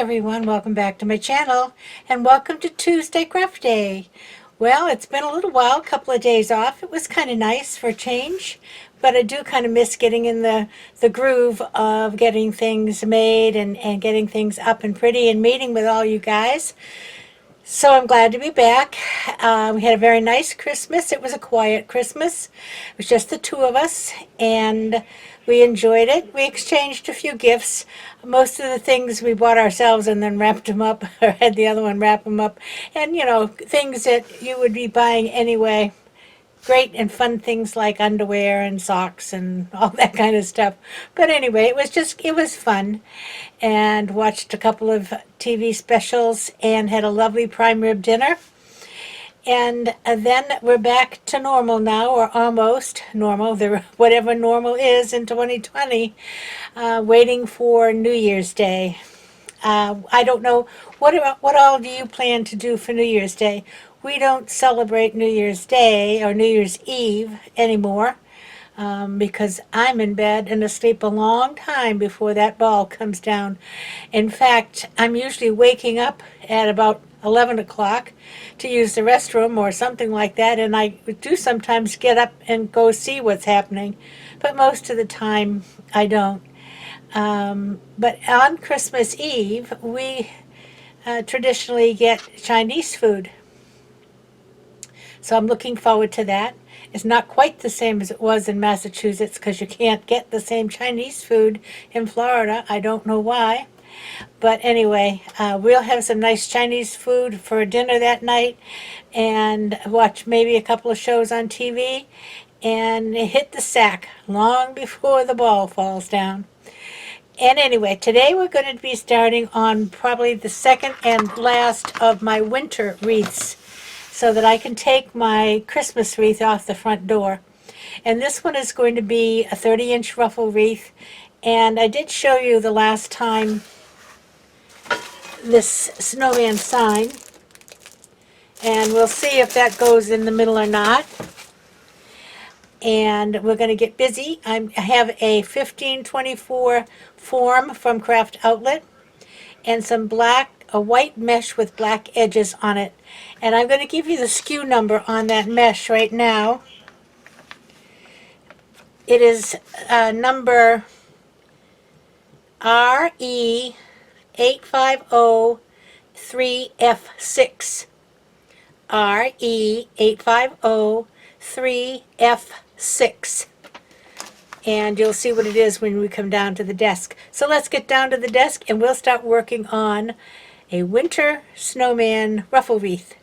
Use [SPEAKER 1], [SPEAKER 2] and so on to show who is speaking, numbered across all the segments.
[SPEAKER 1] everyone, welcome back to my channel and welcome to Tuesday Craft Day. Well, it's been a little while, a couple of days off. It was kind of nice for a change, but I do kind of miss getting in the groove of getting things made and getting things up and pretty and meeting with all you guys. So I'm glad to be back. We had a very nice Christmas. It was a quiet Christmas. It was just the two of us, and we enjoyed it. We exchanged a few gifts. Most of the things we bought ourselves and then wrapped them up, or had the other one wrap them up. And, you know, things that you would be buying anyway. Great and fun things like underwear and socks and all that kind of stuff. But anyway, it was fun, and watched a couple of TV specials and had a lovely prime rib dinner. And then we're back to normal now, or almost normal, whatever normal is in 2020, waiting for New Year's Day. I don't know, what all do you plan to do for New Year's Day? We don't celebrate New Year's Day or New Year's Eve anymore, because I'm in bed and asleep a long time before that ball comes down. In fact, I'm usually waking up at about 11 o'clock to use the restroom or something like that, and I do sometimes get up and go see what's happening, but most of the time I don't. But on Christmas Eve, we traditionally get Chinese food. So I'm looking forward to that. It's not quite the same as it was in Massachusetts because you can't get the same Chinese food in Florida. I don't know why. But anyway, we'll have some nice Chinese food for dinner that night and watch maybe a couple of shows on TV and hit the sack long before the ball falls down. And anyway, today we're going to be starting on probably the second and last of my winter wreaths, so that I can take my Christmas wreath off the front door. And this one is going to be a 30-inch ruffle wreath. And I did show you the last time this snowman sign. And we'll see if that goes in the middle or not. And we're going to get busy. I have a 1524 form from Craft Outlet and some a white mesh with black edges on it. And I'm going to give you the SKU number on that mesh right now. It is number RE8503F6. RE8503F6. And you'll see what it is when we come down to the desk. So let's get down to the desk and we'll start working on a winter snowman ruffle wreath.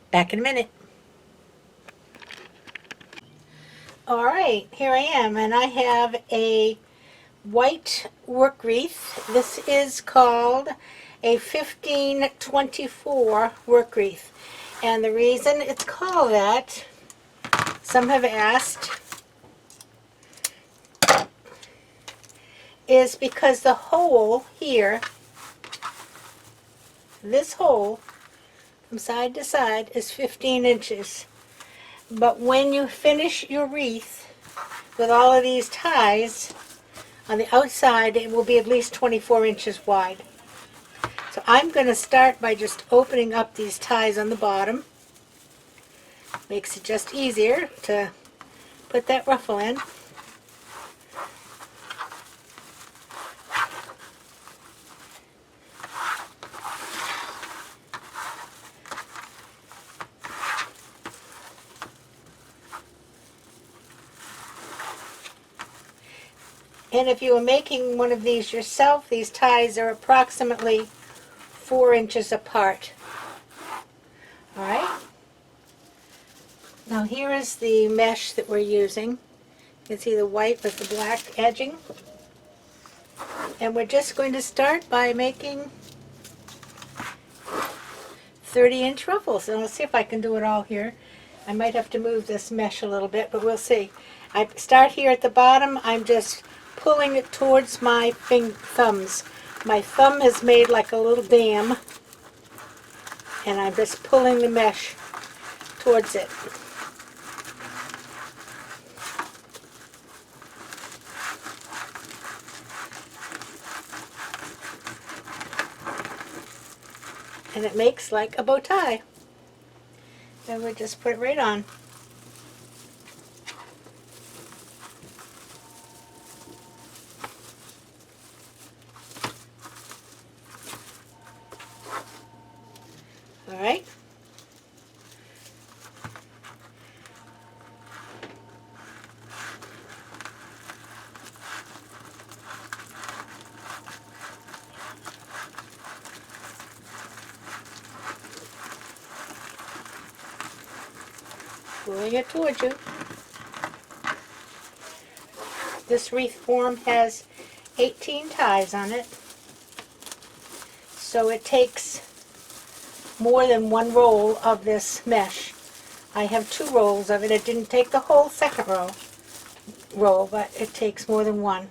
[SPEAKER 1] Back in a minute. All right, here I am, and I have a white work wreath. This is called a 1524 work wreath. And the reason it's called that, some have asked, is because the hole here, this hole from side to side, is 15 inches. But when you finish your wreath with all of these ties, on the outside it will be at least 24 inches wide. So I'm going to start by just opening up these ties on the bottom. Makes it just easier to put that ruffle in. And if you are making one of these yourself, these ties are approximately 4 inches apart. All right. Now here is the mesh that we're using. You can see the white with the black edging. And we're just going to start by making 30-inch ruffles. And let's see if I can do it all here. I might have to move this mesh a little bit, but we'll see. I start here at the bottom. I'm just pulling it towards my thumbs. My thumb is made like a little dam, and I'm just pulling the mesh towards it. and it makes like a bow tie. And we just put it right on. All right. Pulling it towards you. This wreath form has 18 ties on it, so it takes more than one roll of this mesh. I have 2 rolls of it. It didn't take the whole second roll, but it takes more than one.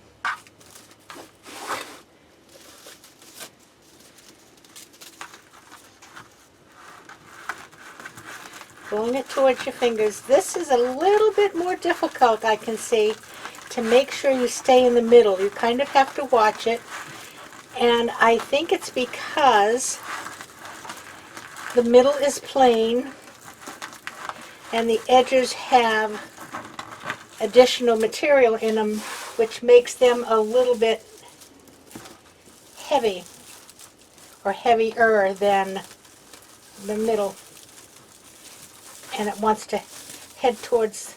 [SPEAKER 1] Pulling it towards your fingers. This is a little bit more difficult, I can see, to make sure you stay in the middle. You kind of have to watch it, and I think it's because the middle is plain and the edges have additional material in them, which makes them a little bit heavy, or heavier than the middle, and it wants to head towards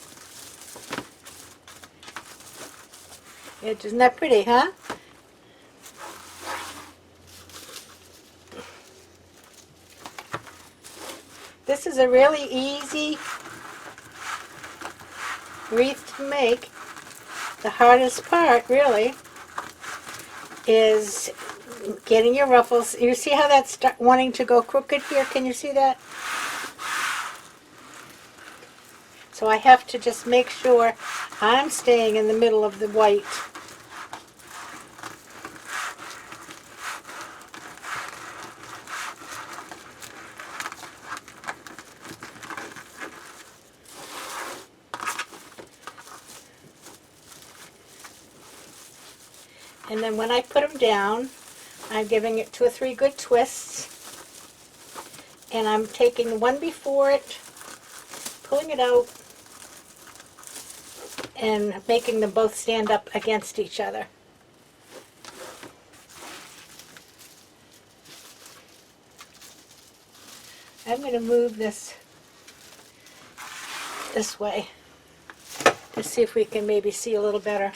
[SPEAKER 1] the edge. Isn't that pretty, huh? This is a really easy wreath to make. The hardest part, really, is getting your ruffles. You see how that's wanting to go crooked here? Can you see that? So I have to just make sure I'm staying in the middle of the white. And then when I put them down, I'm giving it 2 or 3 good twists. And I'm taking one before it, pulling it out, and making them both stand up against each other. I'm going to move this way to see if we can maybe see a little better.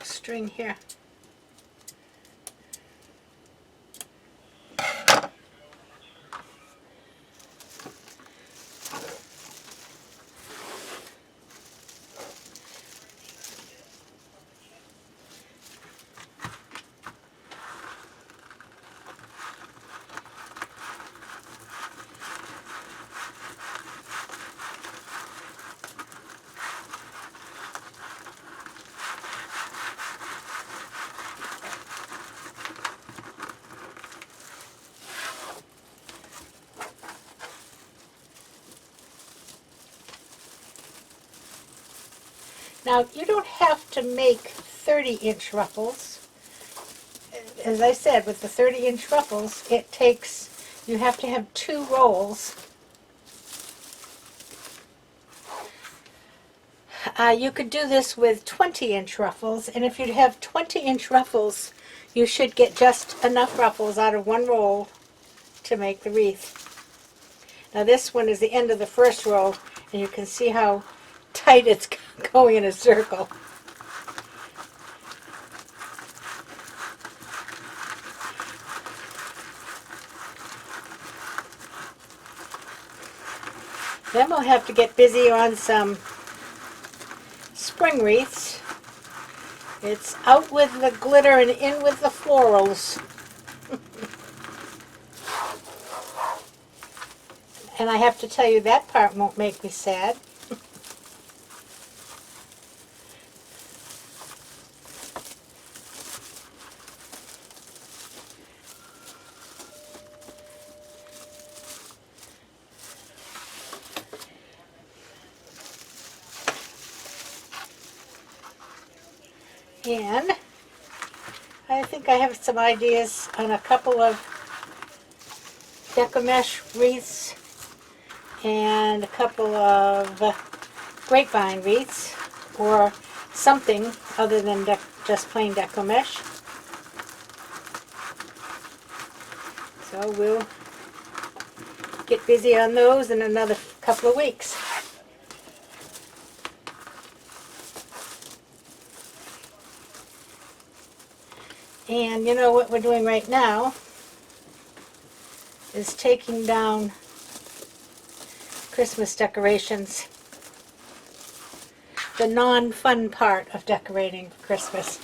[SPEAKER 1] String here. Now, you don't have to make 30-inch ruffles. As I said, with the 30-inch ruffles, you have to have 2 rolls. You could do this with 20-inch ruffles, and if you have 20-inch ruffles, you should get just enough ruffles out of 1 roll to make the wreath. Now this one is the end of the first row, and you can see how tight it's going in a circle. Then we'll have to get busy on some spring wreaths. It's out with the glitter and in with the florals. And I have to tell you, that part won't make me sad. And I think I have some ideas on a couple of Deco mesh wreaths and a couple of grapevine wreaths, or something other than just plain Deco mesh. So we'll get busy on those in another couple of weeks. And you know what we're doing right now is taking down Christmas decorations. The non-fun part of decorating for Christmas.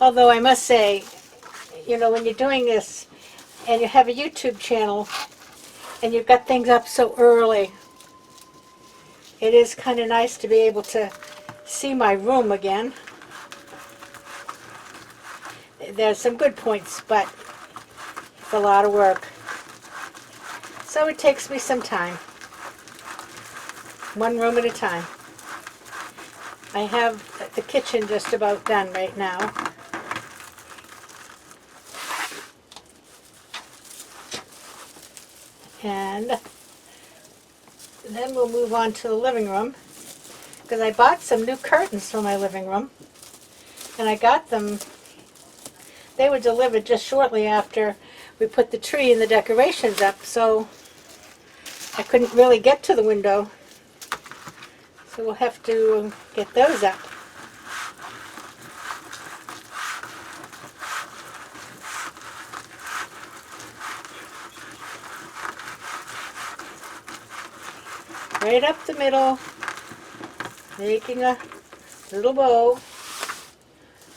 [SPEAKER 1] Although I must say, you know, when you're doing this and you have a YouTube channel and you've got things up so early, it is kind of nice to be able to see my room again. There's some good points, but it's a lot of work. So it takes me some time. One room at a time. I have the kitchen just about done right now. And then we'll move on to the living room, because I bought some new curtains for my living room. And I got them, they were delivered just shortly after we put the tree and the decorations up, so I couldn't really get to the window. So we'll have to get those up. Right up the middle, making a little bow,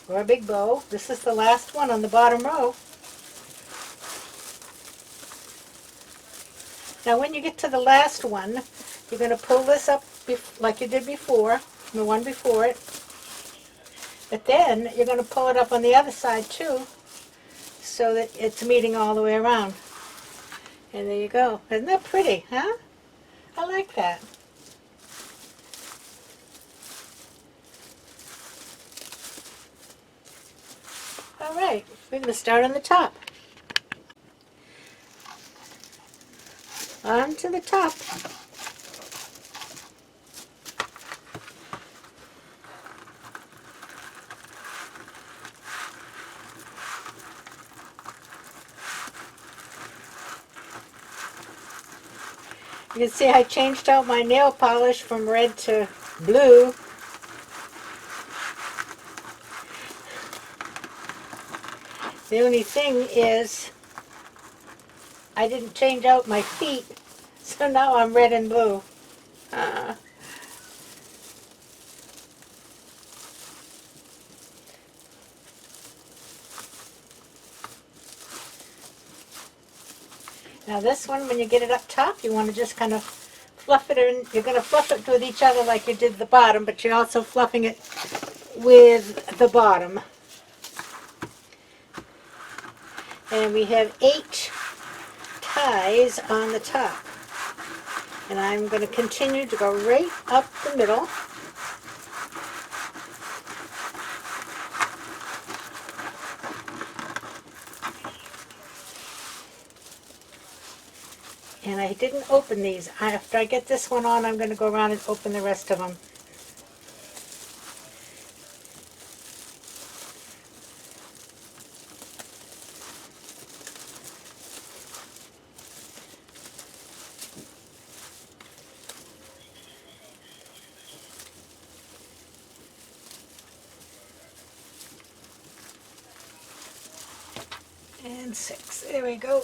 [SPEAKER 1] or a big bow. This is the last one on the bottom row. Now when you get to the last one, you're going to pull this up like you did before, the one before it. But then you're going to pull it up on the other side too, so that it's meeting all the way around. And there you go. Isn't that pretty, huh? I like that. All right, we're going to start on the top. On to the top. You can see I changed out my nail polish from red to blue. The only thing is I didn't change out my feet, so now I'm red and blue. Now this one, when you get it up top, you want to just kind of fluff it in. You're going to fluff it with each other like you did the bottom, but you're also fluffing it with the bottom. And we have 8 ties on the top. And I'm going to continue to go right up the middle. And I didn't open these. After I get this one on, I'm going to go around and open the rest of them. And 6. There we go.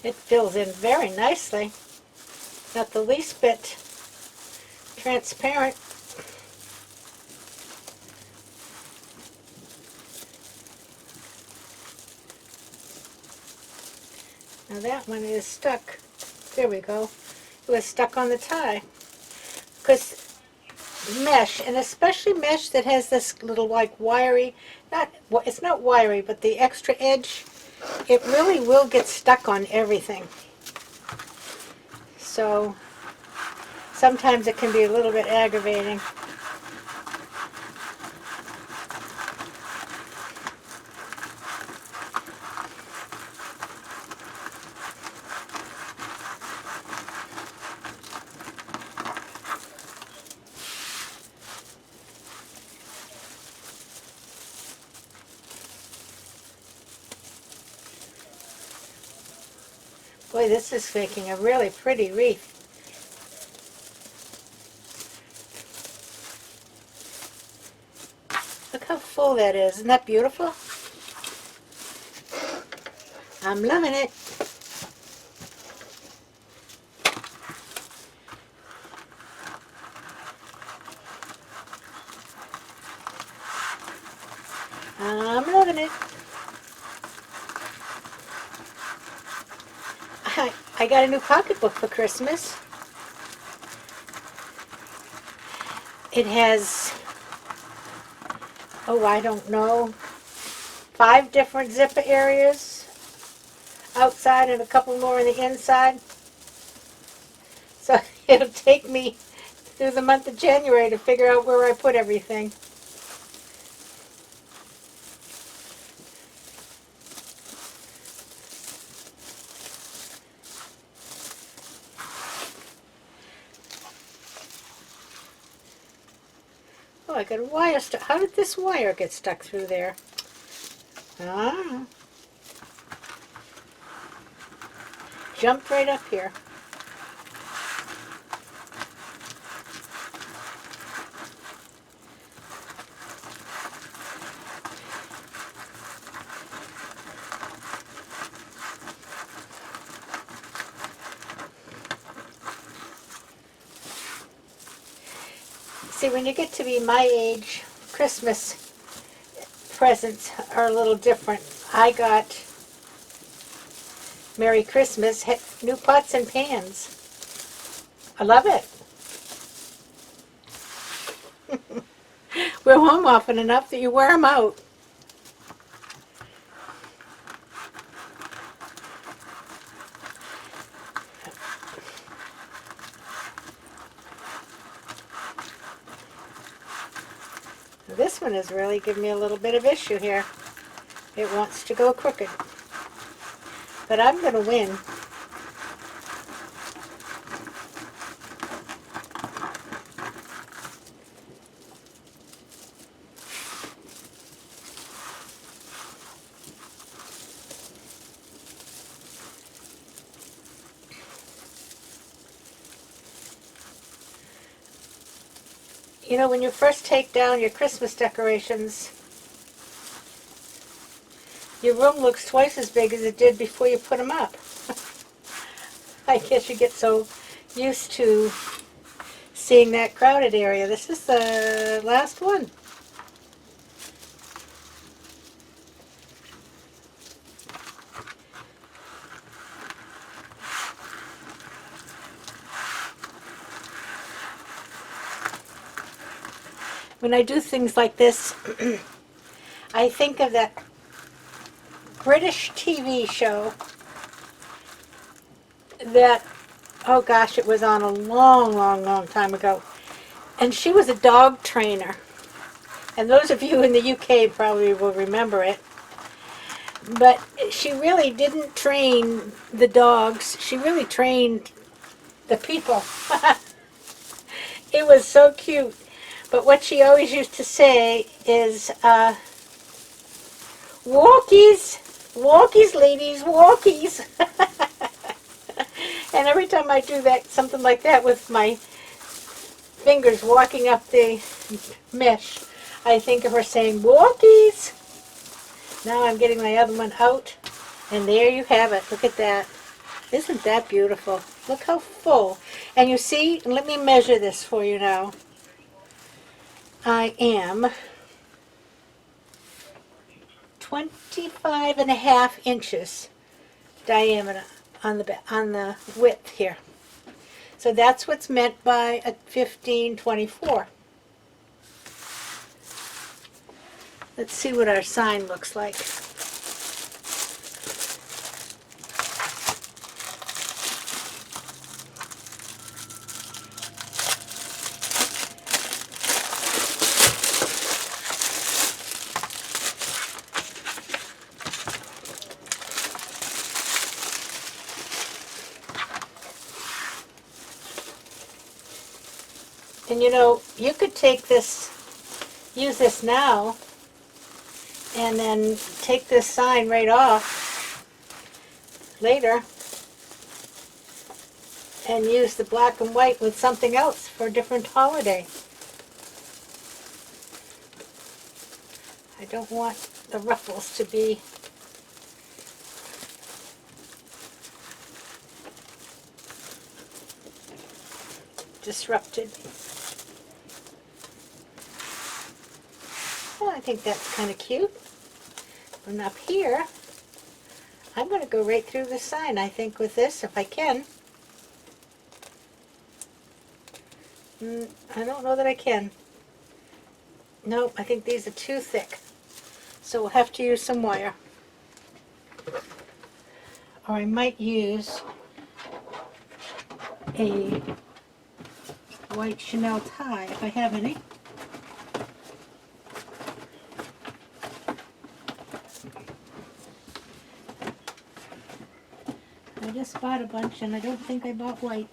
[SPEAKER 1] It fills in very nicely. Not the least bit transparent. Now that one is stuck. There we go. It was stuck on the tie. Because mesh, and especially mesh that has this little like wiry, it's not wiry, but the extra edge, it really will get stuck on everything. So sometimes it can be a little bit aggravating. Boy, this is making a really pretty wreath. Look how full that is. Isn't that beautiful? I'm loving it. I'm loving it. I got a new pocketbook for Christmas. It has, oh, I don't know, 5 different zipper areas outside and a couple more on the inside. So it'll take me through the month of January to figure out where I put everything. Oh, I got a wire stuck. How did this wire get stuck through there? Ah. Jumped right up here. See, when you get to be my age, Christmas presents are a little different. I got Merry Christmas, new pots and pans. I love it. We're home often enough that you wear them out. This one has really given me a little bit of issue here. It wants to go crooked. But I'm going to win. You know, when you first take down your Christmas decorations, your room looks twice as big as it did before you put them up. I guess you get so used to seeing that crowded area. This is the last one. When I do things like this, I think of that British TV show that, oh gosh, it was on a long time ago. And she was a dog trainer. And those of you in the UK probably will remember it. But she really didn't train the dogs. She really trained the people. It was so cute. But what she always used to say is, walkies, walkies, ladies, walkies. And every time I do that, something like that with my fingers walking up the mesh, I think of her saying, walkies. Now I'm getting my other one out, and there you have it. Look at that. Isn't that beautiful? Look how full. And you see, let me measure this for you now. I am 25.5 inches diameter on the width here. So that's what's meant by a 1524. Let's see what our sign looks like. And you know, you could take this, use this now, and then take this sign right off later and use the black and white with something else for a different holiday. I don't want the ruffles to be disrupted. Well, I think that's kind of cute. And up here, I'm going to go right through the sign, I think, with this, if I can. I don't know that I can. Nope, I think these are too thick. So we'll have to use some wire. Or I might use a white Chanel tie, if I have any. I just bought a bunch and I don't think I bought white.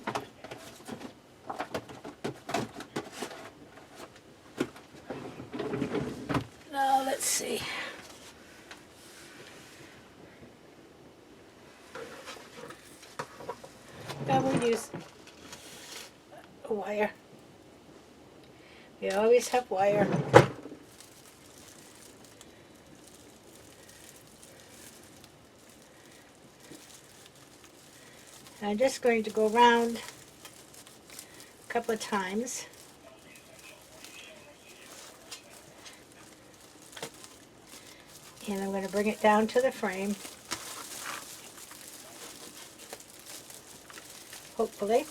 [SPEAKER 1] Now let's see. I will use a wire. We always have wire. I'm just going to go around a couple of times. And I'm going to bring it down to the frame. Hopefully.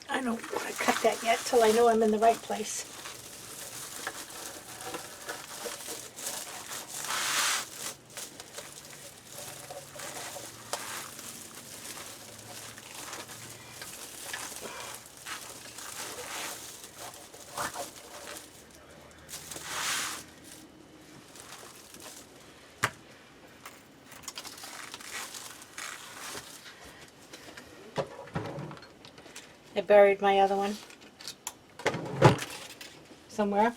[SPEAKER 1] I don't want to cut that yet till I know I'm in the right place. I buried my other one somewhere.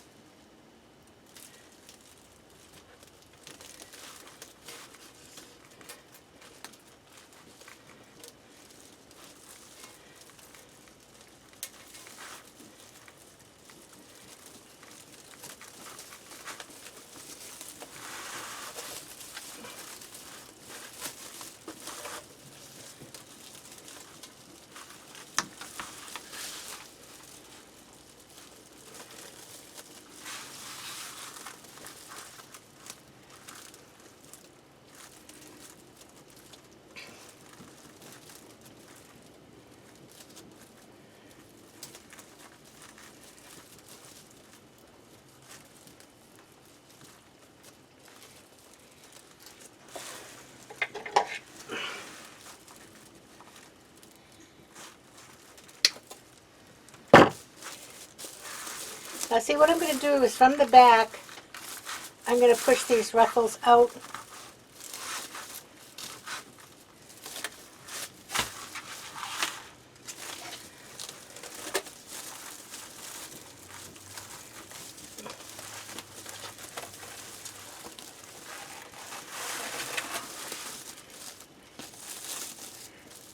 [SPEAKER 1] Now see, what I'm going to do is from the back, I'm going to push these ruffles out.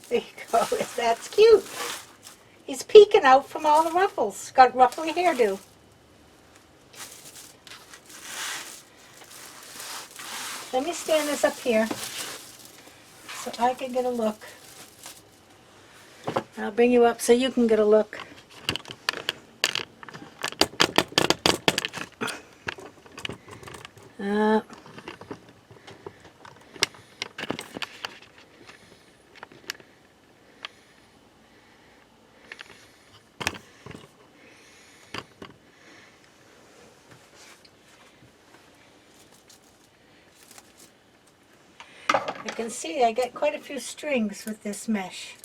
[SPEAKER 1] There you go. That's cute. He's peeking out from all the ruffles. Got ruffly hairdo. Let me stand this up here so I can get a look. I'll bring you up so you can get a look. You can see I get quite a few strings with this mesh.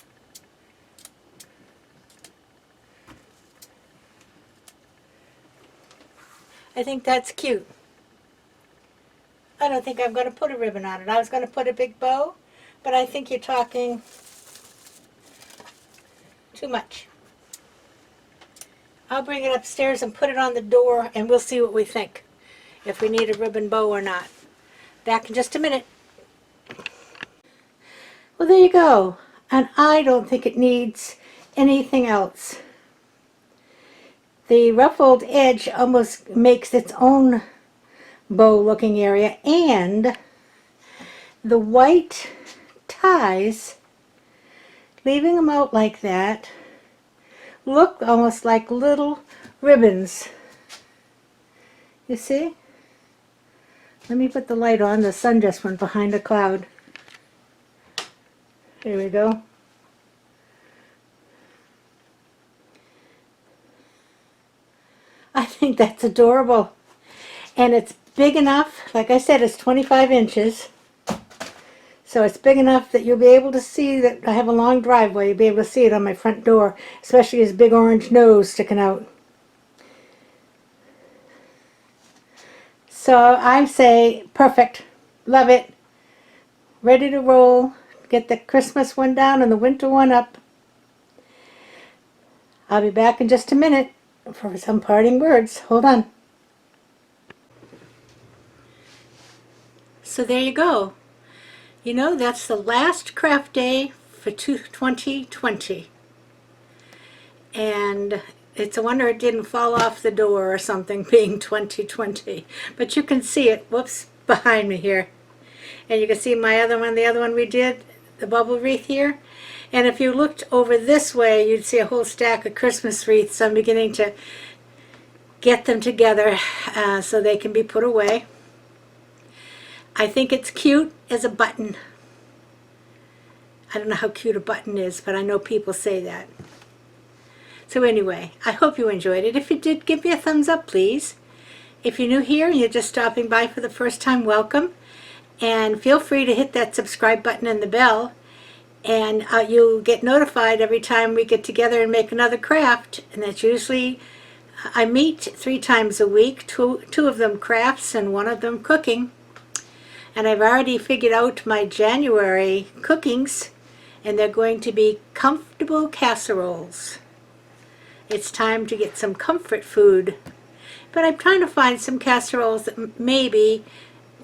[SPEAKER 1] I think that's cute. I don't think I'm going to put a ribbon on it. I was going to put a big bow, but I think you're talking too much. I'll bring it upstairs and put it on the door, and we'll see what we think, if we need a ribbon bow or not. Back in just a minute. Well, there you go. And I don't think it needs anything else. The ruffled edge almost makes its own bow looking area, and the white ties, leaving them out like that, look almost like little ribbons. You see? Let me put the light on. The sun just went behind a cloud. There we go. I think that's adorable. And it's big enough, like I said, it's 25 inches. So it's big enough that you'll be able to see that I have a long driveway. You'll be able to see it on my front door, especially his big orange nose sticking out. So I say perfect. Love it. Ready to roll. Get the Christmas one down and the winter one up. I'll be back in just a minute for some parting words. Hold on. So there you go. You know, that's the last craft day for 2020. And it's a wonder it didn't fall off the door or something, being 2020. But you can see it, whoops, behind me here. And you can see my other one, the other one we did, the bubble wreath here. And if you looked over this way, you'd see a whole stack of Christmas wreaths. So I'm beginning to get them together so they can be put away. I think it's cute as a button. I don't know how cute a button is, but I know people say that. So anyway, I hope you enjoyed it. If you did, give me a thumbs up, please. If you're new here and you're just stopping by for the first time, welcome. And feel free to hit that subscribe button and the bell. And you'll get notified every time we get together and make another craft. And that's usually, I meet 3 times a week, two of them crafts and 1 of them cooking. And I've already figured out my January cookings, and they're going to be comfortable casseroles. It's time to get some comfort food. But I'm trying to find some casseroles that maybe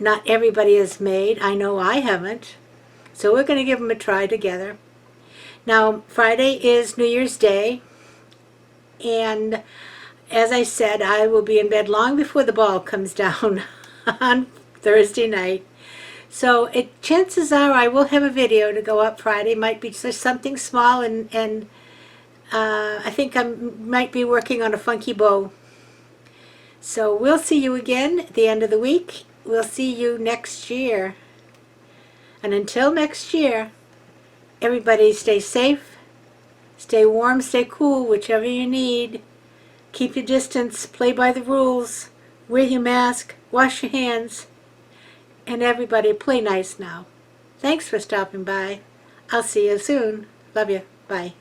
[SPEAKER 1] not everybody has made. I know I haven't. So we're going to give them a try together. Now, Friday is New Year's Day, and as I said, I will be in bed long before the ball comes down on Thursday night. So chances are I will have a video to go up Friday. Might be just something small, and I think I might be working on a funky bow. So we'll see you again at the end of the week. We'll see you next year. And until next year, everybody stay safe, stay warm, stay cool, whichever you need. Keep your distance, play by the rules, wear your mask, wash your hands, and everybody play nice now. Thanks for stopping by. I'll see you soon. Love you. Bye.